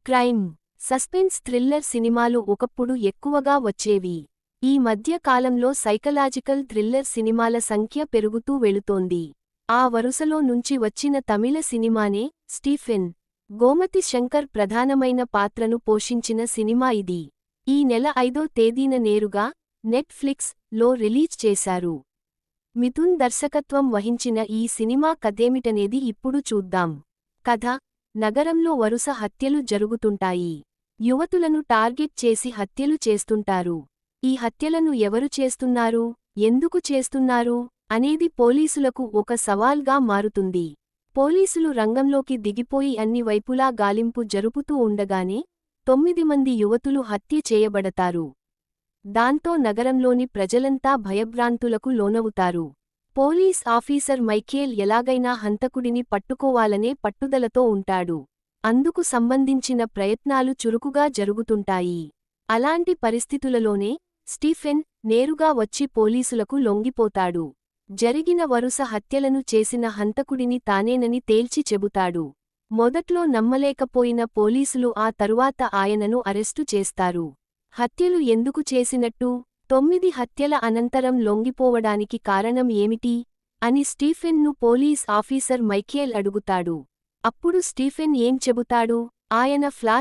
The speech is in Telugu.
క్రైమ్, సస్పెన్స్ థ్రిల్లర్ సినిమాలు ఒకప్పుడు ఎక్కువగా వచ్చేవి. ఈ మధ్య కాలంలో సైకలాజికల్ థ్రిల్లర్ సినిమాల సంఖ్య పెరుగుతూ వెళుతోంది. ఆ వరుసలో నుంచి వచ్చిన తమిళ సినిమానే స్టీఫెన్. గోమతి శంకర్ ప్రధానమైన పాత్రను పోషించిన సినిమా ఇది. ఈ నెల 5వ తేదీన నేరుగా నెట్ఫ్లిక్స్ లో రిలీజ్ చేశారు. మిథున్ దర్శకత్వం వహించిన ఈ సినిమా కథేమిటనేది ఇప్పుడు చూద్దాం. కథ: నగరంలో వరుస హత్యలు జరుగుతుంటాయి. యువతులను టార్గెట్ చేసి హత్యలు చేస్తుంటారు. ఈ హత్యలను ఎవరు చేస్తున్నారు, ఎందుకు చేస్తున్నారు అనేది పోలీసులకు ఒక సవాల్గా మారుతుంది. పోలీసులు రంగంలోకి దిగిపోయి అన్ని వైపులా గాలింపు జరుపుతూ ఉండగానే 9 మంది యువతులు హత్య చేయబడతారు. దాంతో నగరంలోని ప్రజలంతా భయభ్రాంతులకు లోనవుతారు. పోలీస్ ఆఫీసర్ మైఖేల్ ఎలాగైనా హంతకుడిని పట్టుకోవాలనే పట్టుదలతో ఉంటాడు. అందుకు సంబంధించిన ప్రయత్నాలు చురుకుగా జరుగుతుంటాయి. అలాంటి పరిస్థితులలోనే స్టీఫెన్ నేరుగా వచ్చి పోలీసులకు లొంగిపోతాడు. జరిగిన వరుస హత్యలను చేసిన హంతకుడిని తానేనని తేల్చి చెబుతాడు. మొదట్లో నమ్మలేకపోయిన పోలీసులు ఆ తరువాత ఆయనను అరెస్టు చేస్తారు. హత్యలు ఎందుకు చేసినట్టు, 9 హత్యల అనంతరం లొంగిపోవడానికి కారణం ఏమిటి అని స్టీఫెన్ను పోలీస్ ఆఫీసర్ మైఖేల్ అడుగుతాడు. అప్పుడు స్టీఫెన్ ఏం చెబుతాడు? ఆయన ఫ్లాష్